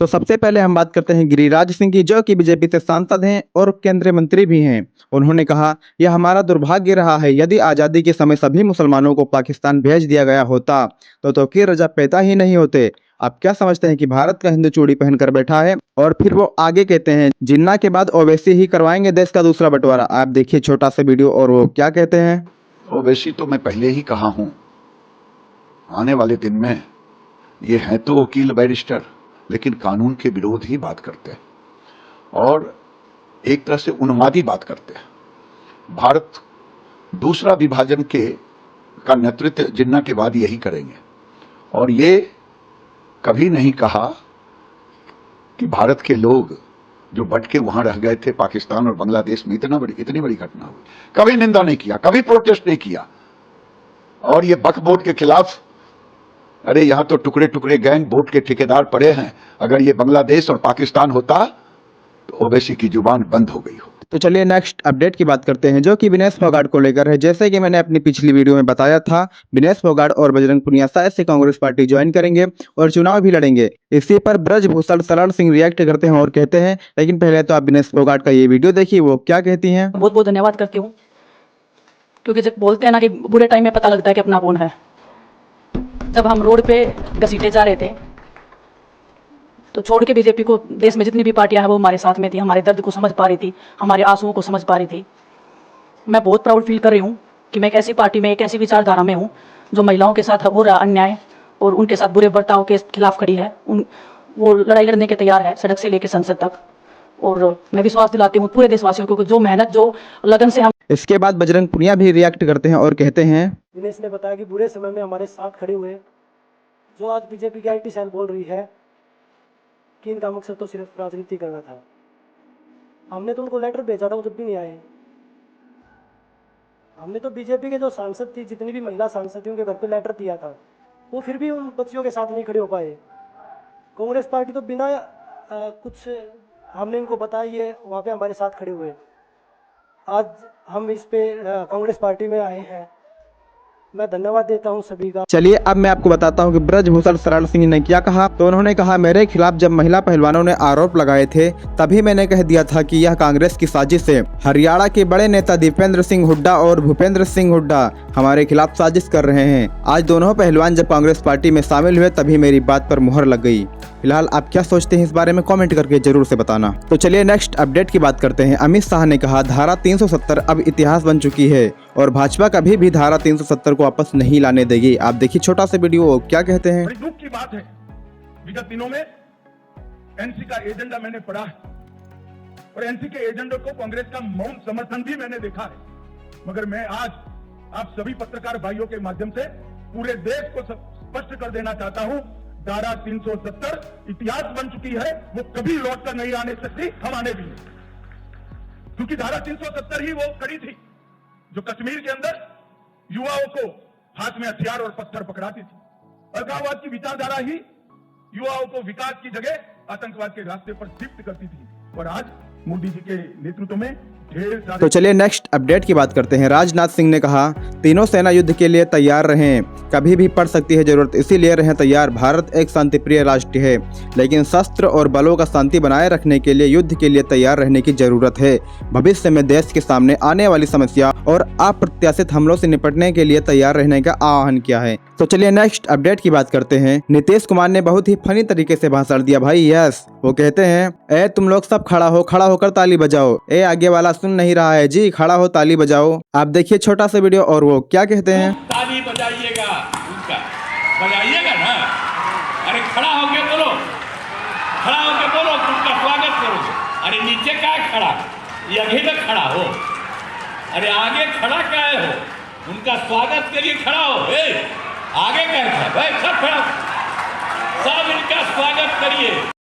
तो सबसे पहले हम बात करते हैं गिरिराज सिंह की, जो कि बीजेपी से सांसद हैं और केंद्रीय मंत्री भी हैं। उन्होंने कहा, यह हमारा दुर्भाग्य रहा है। यदि आज़ादी के समय सभी मुसलमानों को पाकिस्तान भेज दिया गया होता तो तौकीर रजा पैदा ही नहीं होते। आप क्या समझते हैं कि भारत का हिंदू चूड़ी पहनकर बैठा है? और फिर वो आगे कहते हैं, जिन्ना के बाद ओवैसी ही करवाएंगे देश का दूसरा बंटवारा। आप देखिए छोटा सा वीडियो और वो क्या कहते हैं। ओवैसी तो मैं पहले ही कहा हूं, आने वाले दिन में ये हैं तो वकील बैरिस्टर, लेकिन कानून के विरोध ही बात करते हैं और एक तरह से उन्मादी बात करते हैं। भारत दूसरा विभाजन का नेतृत्व जिन्ना के बाद यही करेंगे और ये कभी नहीं कहा कि भारत के लोग जो बट के वहां रह गए थे पाकिस्तान और बांग्लादेश में इतनी बड़ी घटना हुई, कभी निंदा नहीं किया, कभी प्रोटेस्ट नहीं किया। और ये वक्फ बोर्ड के खिलाफ, अरे यहां तो टुकड़े टुकड़े गैंग बोर्ड के ठेकेदार पड़े हैं। अगर ये बांग्लादेश और पाकिस्तान होता तो ओवैसी की जुबान बंद हो गई होती। तो चलिए नेक्स्ट अपडेट की बात करते हैं, जो कि विनेश फोगाट को लेकर है। जैसे कि मैंने अपनी पिछली वीडियो में बताया था, विनेश फोगाट और बजरंग पुनिया शायद से कांग्रेस पार्टी ज्वाइन करेंगे और चुनाव भी लड़ेंगे। इसी पर ब्रजभूषण शरण सिंह रिएक्ट करते हैं और कहते हैं, लेकिन पहले तो आप विनेश फोगाट का ये वीडियो देखिए, वो क्या कहती हैं। बहुत बहुत धन्यवाद करती हूँ, क्योंकि जब बोलते हैं ना कि बुरे टाइम में पता लगता है कि अपना कौन है। जब हम रोड पे घसीटे जा रहे थे तो छोड़ के बीजेपी को, देश में जितनी भी पार्टियां हैं वो हमारे साथ में थी, हमारे दर्द को समझ पा रही थी, हमारे आंसुओं को समझ पा रही थी। मैं बहुत प्राउड फील कर रही हूँ कि मैं एक ऐसी पार्टी में, एक ऐसी विचारधारा में हूँ जो महिलाओं के साथ हो रहा अन्याय और उनके साथ बुरे बर्ताव के खिलाफ खड़ी है। वो लड़ाई लड़ने के तैयार है, सड़क से लेकर संसद तक। और मैं विश्वास दिलाती हूँ पूरे देशवासियों को, जो मेहनत, जो लगन से हम। इसके बाद बजरंग पुनिया भी रिएक्ट करते हैं और कहते हैं, दिनेश ने बताया कि बुरे समय में हमारे साथ खड़े हुए, जो आज बीजेपी की IT सेल बोल रही है कि इनका मकसद तो सिर्फ राजनीति करना था। हमने तो उनको लेटर भेजा था, वो जब भी नहीं आए। हमने तो बीजेपी के जो सांसद थी, जितनी भी महिला सांसद थी, उनके घर पे लेटर दिया था, वो फिर भी उन बच्चियों के साथ नहीं खड़े हो पाए। कांग्रेस पार्टी तो बिना कुछ हमने इनको बताया, ये वहाँ पे हमारे साथ खड़े हुए। आज हम इस पे कांग्रेस पार्टी में आए हैं, मैं धन्यवाद देता हूं सभी का। चलिए अब मैं आपको बताता हूं कि ब्रजभूषण शरण सिंह ने क्या कहा। तो उन्होंने कहा, मेरे खिलाफ जब महिला पहलवानों ने आरोप लगाए थे तभी मैंने कह दिया था कि यह कांग्रेस की साजिश है। हरियाणा के बड़े नेता दीपेंद्र सिंह हुड्डा और भूपेंद्र सिंह हुड्डा हमारे खिलाफ साजिश कर रहे हैं। आज दोनों पहलवान जब कांग्रेस पार्टी में शामिल हुए तभी मेरी बात पर मुहर लग गई। फिलहाल आप क्या सोचते हैं इस बारे में कमेंट करके जरूर से बताना। तो चलिए नेक्स्ट अपडेट की बात करते हैं। अमित शाह ने कहा, धारा 370 अब इतिहास बन चुकी है और भाजपा कभी भी धारा 370 को वापस नहीं लाने देगी। आप देखिए छोटा सा वीडियो, क्या कहते हैं। बड़ी दुख की बात है, विगत दिनों में एनसी का एजेंडा मैंने पढ़ा है और एनसी के एजेंडा को कांग्रेस का मौन समर्थन भी मैंने देखा है। मगर मैं आज आप सभी पत्रकार भाइयों के माध्यम से पूरे देश को स्पष्ट कर देना चाहता हूं, धारा 370 इतिहास बन चुकी है, वो कभी लौट कर नहीं आने सकती, हम आने भी नहीं। क्योंकि धारा 370 ही वो कड़ी थी जो कश्मीर के अंदर युवाओं को हाथ में हथियार और पत्थर पकड़ाती थी। अलगाववाद की विचारधारा ही युवाओं को विकास की जगह आतंकवाद के रास्ते पर शिफ्ट करती थी। और आज मोदी जी के नेतृत्व में ढेर सारे। तो चलिए नेक्स्ट अपडेट की बात करते हैं। राजनाथ सिंह ने कहा, तीनों सेना युद्ध के लिए तैयार रहें, कभी भी पड़ सकती है जरूरत, इसीलिए रहें तैयार। भारत एक शांतिप्रिय राष्ट्र है, लेकिन शस्त्र और बलों का शांति बनाए रखने के लिए युद्ध के लिए तैयार रहने की जरूरत है। भविष्य में देश के सामने आने वाली समस्या और अप्रत्याशित हमलों से निपटने के लिए तैयार रहने का आह्वान किया है। तो चलिए नेक्स्ट अपडेट की बात करते हैं। नीतीश कुमार ने बहुत ही फनी तरीके से भाषण दिया भाई। यस, वो कहते हैं, ए तुम लोग सब खड़ा हो, खड़ा होकर ताली बजाओ। ए आगे वाला सुन नहीं रहा है जी, खड़ा हो ताली बजाओ। आप देखिए छोटा सा वीडियो और वो क्या कहते हैं। ताली बजाइएगा, उनका बजाइएगा ना। अरे खड़ा होके बोलो, खड़ा होके बोलो, उनका स्वागत करो। अरे नीचे क्या खड़ा, ये आगे तक खड़ा हो। अरे आगे खड़ा क्या हो, उनका स्वागत के लिए खड़ा हो। ए आगे क्या है भाई, सब खड़ा, सब इनका स्वागत करिए।